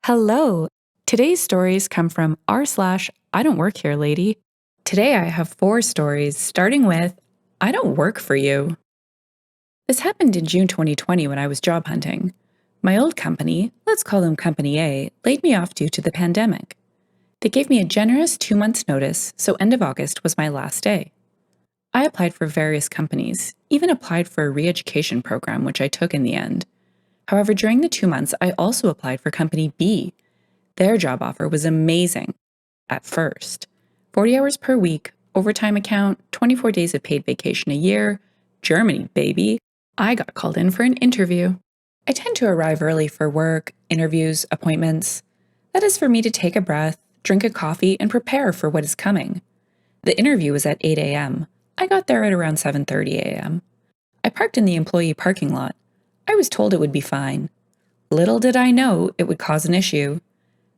Hello! Today's stories come from r/IDontWorkHereLady. Today I have 4 stories, starting with I Don't Work For You. This happened in June 2020 when I was job hunting. My old company, let's call them Company A, laid me off due to the pandemic. They gave me a generous 2 months' notice, so end of August was my last day. I applied for various companies, even applied for a re-education program, which I took in the end. However, during the 2 months, I also applied for Company B. Their job offer was amazing. At first, 40 hours per week, overtime account, 24 days of paid vacation a year, Germany, baby. I got called in for an interview. I tend to arrive early for work, interviews, appointments. That is for me to take a breath, drink a coffee, and prepare for what is coming. The interview was at 8 a.m. I got there at around 7:30 a.m. I parked in the employee parking lot. I was told it would be fine. Little did I know it would cause an issue.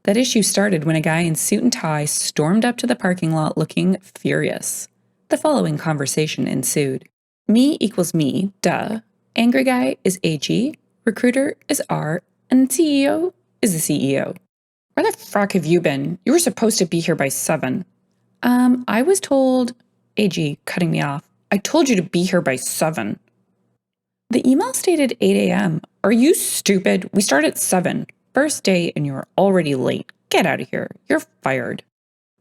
That issue started when a guy in suit and tie stormed up to the parking lot looking furious. The following conversation ensued. Me equals me, duh. Angry guy is AG, recruiter is R, and CEO is the CEO. Where the frack have you been? You were supposed to be here by 7. I was told, AG cutting me off, I told you to be here by 7. The email stated 8 a.m. Are you stupid? We start at 7. First day and you're already late. Get out of here. You're fired.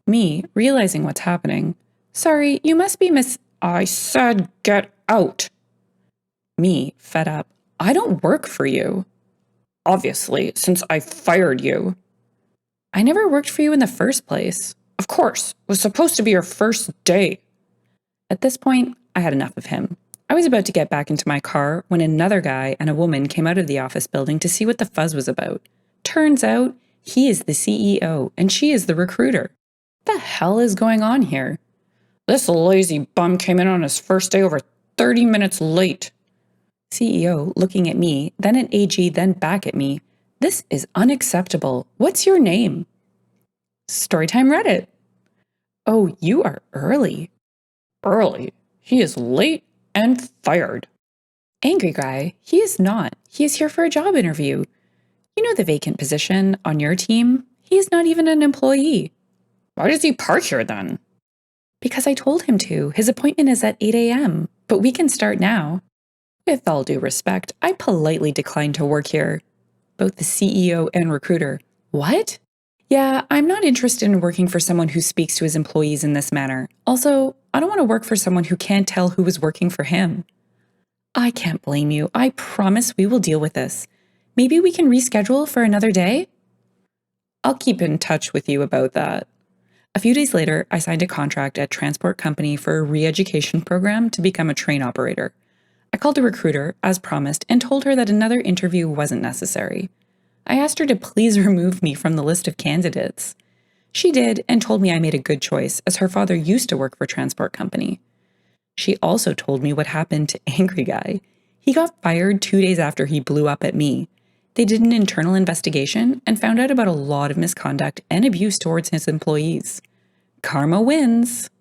Me, realizing what's happening. Sorry, you must be I said get out. Me, fed up. I don't work for you. Obviously, since I fired you. I never worked for you in the first place. Of course, it was supposed to be your first day. At this point, I had enough of him. I was about to get back into my car when another guy and a woman came out of the office building to see what the fuzz was about. Turns out, he is the CEO and she is the recruiter. What the hell is going on here? This lazy bum came in on his first day over 30 minutes late. CEO looking at me, then at AG, then back at me. This is unacceptable. What's your name? Storytime Reddit. Oh, you are early. Early? He is late and fired. Angry guy, he is not. He is here for a job interview. You know the vacant position on your team? He is not even an employee. Why does he park here then? Because I told him to. His appointment is at 8 a.m., but we can start now. With all due respect, I politely declined to work here. Both the CEO and recruiter. What? Yeah, I'm not interested in working for someone who speaks to his employees in this manner. Also, I don't want to work for someone who can't tell who is working for him. I can't blame you. I promise we will deal with this. Maybe we can reschedule for another day? I'll keep in touch with you about that. A few days later, I signed a contract at transport company for a re-education program to become a train operator. I called a recruiter, as promised, and told her that another interview wasn't necessary. I asked her to please remove me from the list of candidates. She did and told me I made a good choice, as her father used to work for transport company. She also told me what happened to Angry Guy. He got fired 2 days after he blew up at me. They did an internal investigation and found out about a lot of misconduct and abuse towards his employees. Karma wins.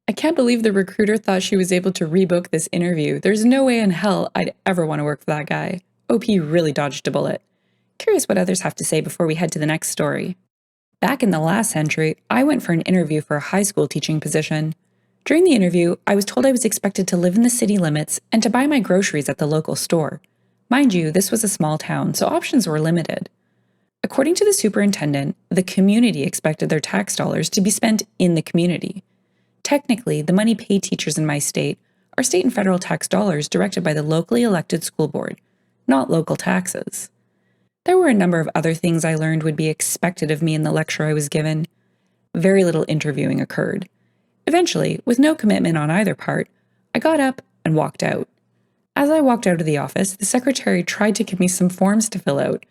I can't believe the recruiter thought she was able to rebook this interview. There's no way in hell I'd ever want to work for that guy. OP really dodged a bullet. Curious what others have to say before we head to the next story. Back in the last century, I went for an interview for a high school teaching position. During the interview, I was told I was expected to live in the city limits and to buy my groceries at the local store. Mind you, this was a small town, so options were limited. According to the superintendent, the community expected their tax dollars to be spent in the community. Technically, the money paid teachers in my state are state and federal tax dollars directed by the locally elected school board, not local taxes. There were a number of other things I learned would be expected of me in the lecture I was given. Very little interviewing occurred. Eventually, with no commitment on either part, I got up and walked out. As I walked out of the office, the secretary tried to give me some forms to fill out.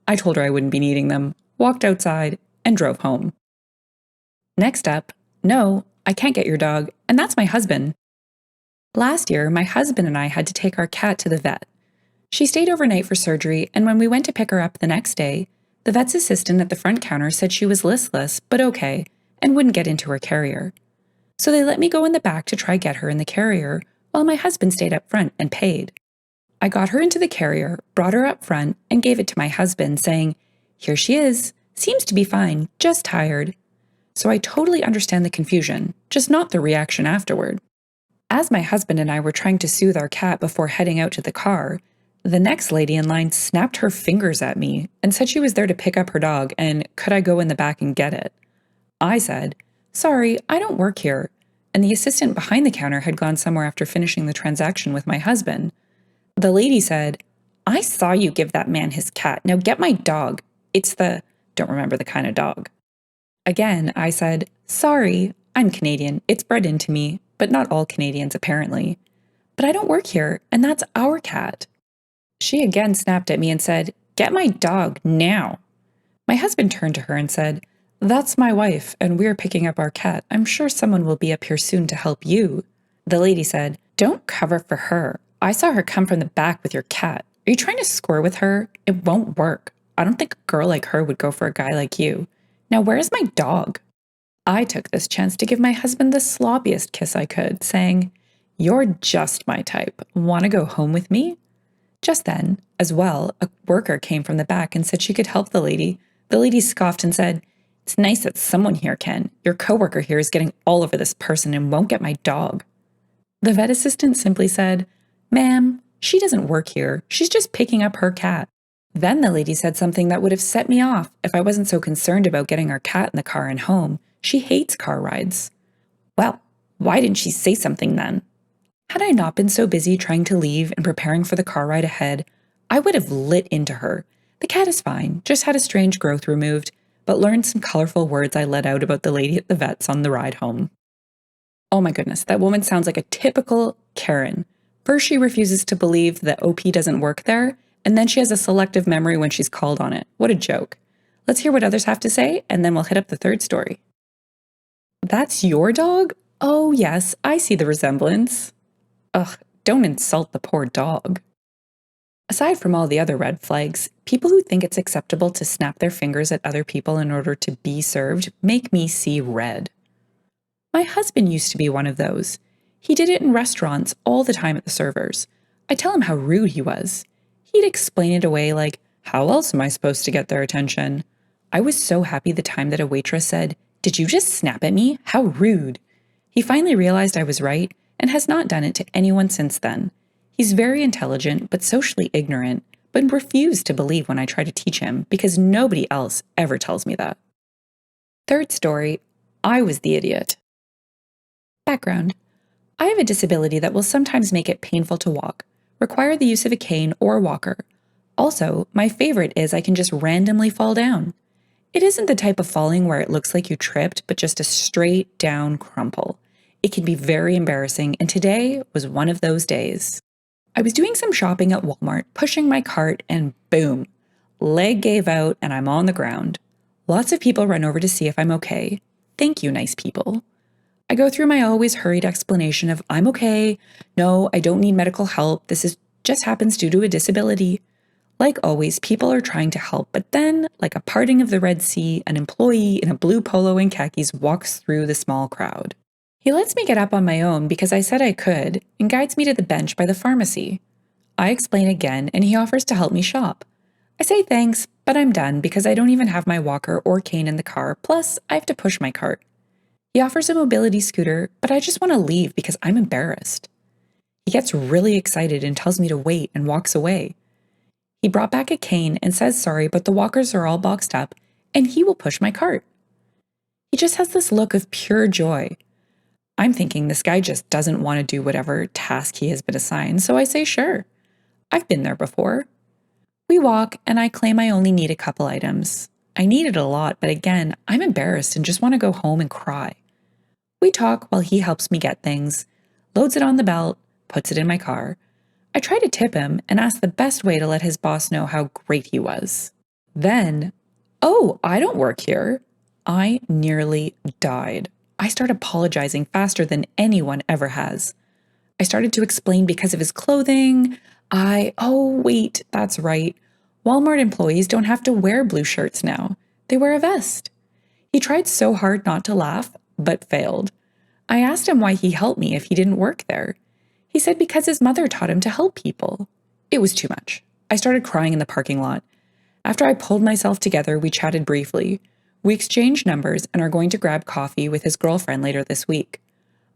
I told her I wouldn't be needing them, walked outside, and drove home. Next up, no, I can't get your dog, and that's my husband. Last year, my husband and I had to take our cat to the vet. She stayed overnight for surgery, and when we went to pick her up the next day, the vet's assistant at the front counter said she was listless, but okay, and wouldn't get into her carrier. So they let me go in the back to try get her in the carrier, while my husband stayed up front and paid. I got her into the carrier, brought her up front, and gave it to my husband, saying, Here she is. Seems to be fine, just tired. So I totally understand the confusion, just not the reaction afterward. As my husband and I were trying to soothe our cat before heading out to the car, the next lady in line snapped her fingers at me and said she was there to pick up her dog and could I go in the back and get it. I said, "Sorry, I don't work here," and the assistant behind the counter had gone somewhere after finishing the transaction with my husband. The lady said, "I saw you give that man his cat. Now get my dog. It's the," don't remember the kind of dog. Again, I said, "Sorry, I'm Canadian. It's bred into me, but not all Canadians apparently. But I don't work here, and that's our cat." She again snapped at me and said, "Get my dog now." My husband turned to her and said, "That's my wife, and we're picking up our cat. I'm sure someone will be up here soon to help you." The lady said, "Don't cover for her. I saw her come from the back with your cat. Are you trying to score with her? It won't work. I don't think a girl like her would go for a guy like you. Now where's my dog?" I took this chance to give my husband the sloppiest kiss I could, saying, "You're just my type. Want to go home with me?" Just then, as well, a worker came from the back and said she could help the lady. The lady scoffed and said, "It's nice that someone here can. Your coworker here is getting all over this person and won't get my dog." The vet assistant simply said, "Ma'am, she doesn't work here. She's just picking up her cat." Then the lady said something that would have set me off if I wasn't so concerned about getting our cat in the car and home. She hates car rides. Well, why didn't she say something then? Had I not been so busy trying to leave and preparing for the car ride ahead, I would have lit into her. The cat is fine, just had a strange growth removed, but learned some colorful words I let out about the lady at the vet's on the ride home. Oh my goodness, that woman sounds like a typical Karen. First she refuses to believe that OP doesn't work there, and then she has a selective memory when she's called on it. What a joke. Let's hear what others have to say, and then we'll hit up the third story. "That's your dog? Oh yes, I see the resemblance." Ugh, don't insult the poor dog. Aside from all the other red flags, people who think it's acceptable to snap their fingers at other people in order to be served make me see red. My husband used to be one of those. He did it in restaurants all the time at the servers. I'd tell him how rude he was. He'd explain it away like, "How else am I supposed to get their attention?" I was so happy the time that a waitress said, "Did you just snap at me? How rude." He finally realized I was right and has not done it to anyone since then. He's very intelligent but socially ignorant, but refused to believe when I try to teach him because nobody else ever tells me that. Third story, I was the idiot. Background. I have a disability that will sometimes make it painful to walk, require the use of a cane or walker. Also, my favorite is I can just randomly fall down. It isn't the type of falling where it looks like you tripped, but just a straight down crumple. It can be very embarrassing, and today was one of those days. I was doing some shopping at Walmart, pushing my cart, and boom, leg gave out and I'm on the ground. Lots of people run over to see if I'm okay. Thank you, nice people. I go through my always hurried explanation of "I'm okay, no, I don't need medical help, just happens due to a disability." Like always, people are trying to help, but then, like a parting of the Red Sea, an employee in a blue polo and khakis walks through the small crowd. He lets me get up on my own because I said I could and guides me to the bench by the pharmacy. I explain again and he offers to help me shop. I say thanks, but I'm done because I don't even have my walker or cane in the car, plus I have to push my cart. He offers a mobility scooter, but I just want to leave because I'm embarrassed. He gets really excited and tells me to wait and walks away. He brought back a cane and says sorry, but the walkers are all boxed up and he will push my cart. He just has this look of pure joy. I'm thinking this guy just doesn't want to do whatever task he has been assigned, so I say sure. I've been there before. We walk, and I claim I only need a couple items. I need it a lot, but again, I'm embarrassed and just want to go home and cry. We talk while he helps me get things, loads it on the belt, puts it in my car. I try to tip him and ask the best way to let his boss know how great he was. Then, "Oh, I don't work here." I nearly died. I start apologizing faster than anyone ever has. I started to explain because of his clothing. Oh wait, that's right. Walmart employees don't have to wear blue shirts now. They wear a vest. He tried so hard not to laugh, but failed. I asked him why he helped me if he didn't work there. He said because his mother taught him to help people. It was too much. I started crying in the parking lot. After I pulled myself together, we chatted briefly. We exchanged numbers and are going to grab coffee with his girlfriend later this week.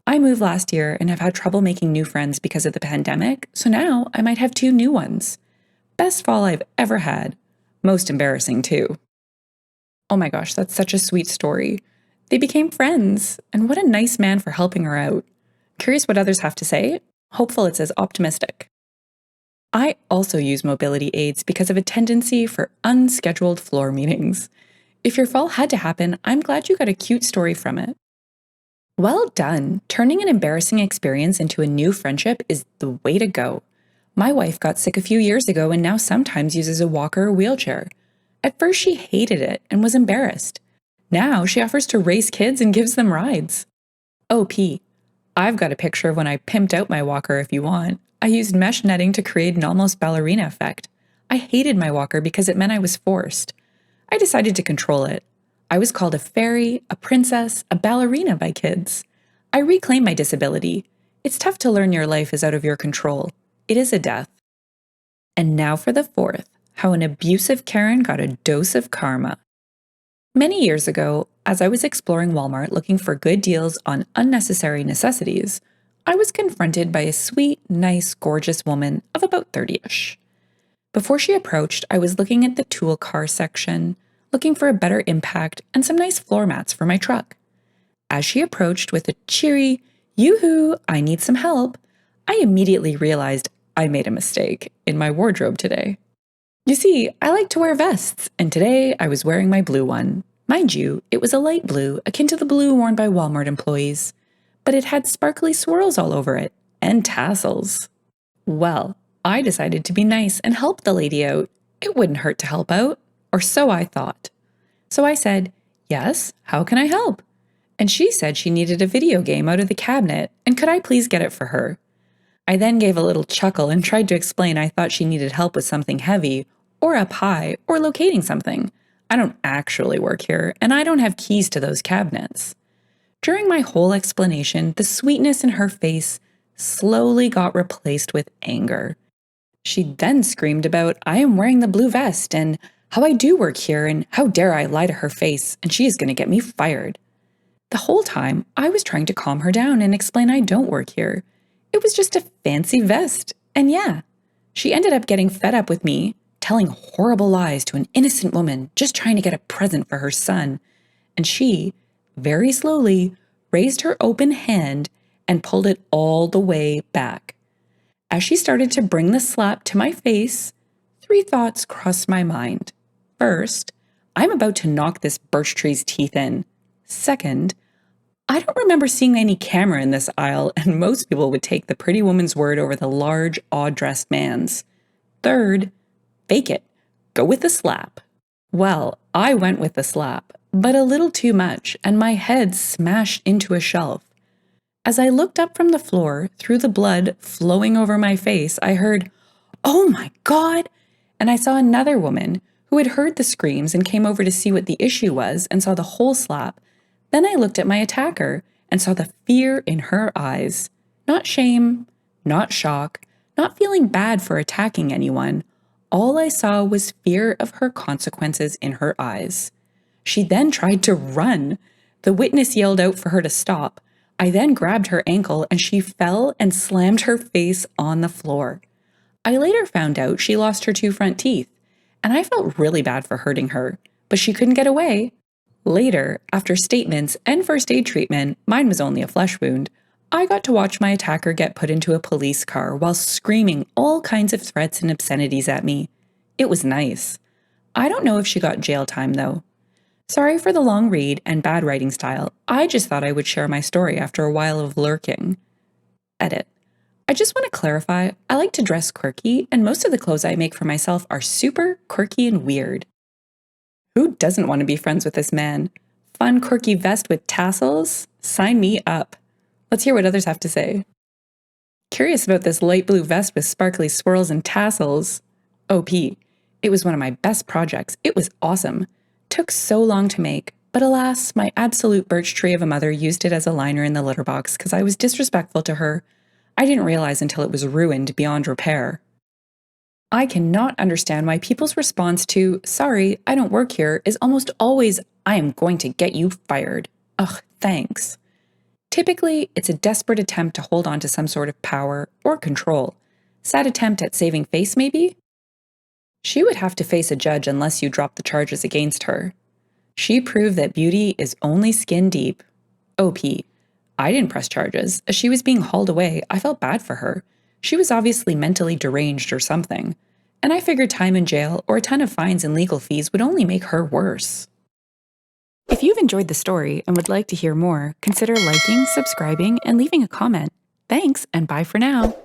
I moved last year and have had trouble making new friends because of the pandemic, so now I might have 2 new ones. Best fall I've ever had. Most embarrassing, too. Oh my gosh, that's such a sweet story. They became friends, and what a nice man for helping her out. Curious what others have to say? Hopeful it's as optimistic. I also use mobility aids because of a tendency for unscheduled floor meetings. If your fall had to happen, I'm glad you got a cute story from it. Well done! Turning an embarrassing experience into a new friendship is the way to go. My wife got sick a few years ago and now sometimes uses a walker or wheelchair. At first, she hated it and was embarrassed. Now she offers to race kids and gives them rides. OP. I've got a picture of when I pimped out my walker if you want. I used mesh netting to create an almost ballerina effect. I hated my walker because it meant I was forced. I decided to control it. I was called a fairy, a princess, a ballerina by kids. I reclaimed my disability. It's tough to learn your life is out of your control. It is a death. And now for the fourth, how an abusive Karen got a dose of karma. Many years ago, as I was exploring Walmart looking for good deals on unnecessary necessities, I was confronted by a sweet, nice, gorgeous woman of about 30-ish. Before she approached, I was looking at the tool car section, looking for a better impact and some nice floor mats for my truck. As she approached with a cheery, "Yoo-hoo, I need some help," I immediately realized I made a mistake in my wardrobe today. You see, I like to wear vests, and today I was wearing my blue one. Mind you, it was a light blue, akin to the blue worn by Walmart employees, but it had sparkly swirls all over it, and tassels. Well, I decided to be nice and help the lady out. It wouldn't hurt to help out, or so I thought. So I said, "Yes, how can I help?" And she said she needed a video game out of the cabinet, and could I please get it for her? I then gave a little chuckle and tried to explain I thought she needed help with something heavy, or up high, or locating something. I don't actually work here, and I don't have keys to those cabinets. During my whole explanation, the sweetness in her face slowly got replaced with anger. She then screamed about I am wearing the blue vest and how I do work here and how dare I lie to her face and she is going to get me fired. The whole time, I was trying to calm her down and explain I don't work here. It was just a fancy vest, and yeah. She ended up getting fed up with me, telling horrible lies to an innocent woman just trying to get a present for her son, and she, very slowly, raised her open hand and pulled it all the way back. As she started to bring the slap to my face, 3 thoughts crossed my mind. First, I'm about to knock this birch tree's teeth in. Second, I don't remember seeing any camera in this aisle, and most people would take the pretty woman's word over the large, odd-dressed man's. Third, fake it. Go with the slap. Well, I went with the slap, but a little too much, and my head smashed into a shelf. As I looked up from the floor, through the blood flowing over my face, I heard, "Oh my God!" And I saw another woman who had heard the screams and came over to see what the issue was and saw the whole slap. Then I looked at my attacker and saw the fear in her eyes. Not shame, not shock, not feeling bad for attacking anyone. All I saw was fear of her consequences in her eyes. She then tried to run. The witness yelled out for her to stop. I then grabbed her ankle and she fell and slammed her face on the floor. I later found out she lost her 2 front teeth, and I felt really bad for hurting her, but she couldn't get away. Later, after statements and first aid treatment, mine was only a flesh wound, I got to watch my attacker get put into a police car while screaming all kinds of threats and obscenities at me. It was nice. I don't know if she got jail time though. Sorry for the long read and bad writing style. I just thought I would share my story after a while of lurking. Edit. I just want to clarify, I like to dress quirky, and most of the clothes I make for myself are super quirky and weird. Who doesn't want to be friends with this man? Fun, quirky vest with tassels? Sign me up. Let's hear what others have to say. Curious about this light blue vest with sparkly swirls and tassels. OP. It was one of my best projects. It was awesome. Took so long to make, but alas, my absolute birch tree of a mother used it as a liner in the litter box because I was disrespectful to her. I didn't realize until it was ruined beyond repair. I cannot understand why people's response to, sorry, I don't work here, is almost always, I am going to get you fired. Ugh, thanks. Typically, it's a desperate attempt to hold on to some sort of power or control. Sad attempt at saving face, maybe? She would have to face a judge unless you drop the charges against her. She proved that beauty is only skin deep. OP. I didn't press charges. As she was being hauled away, I felt bad for her. She was obviously mentally deranged or something. And I figured time in jail or a ton of fines and legal fees would only make her worse. If you've enjoyed the story and would like to hear more, consider liking, subscribing, and leaving a comment. Thanks, and bye for now.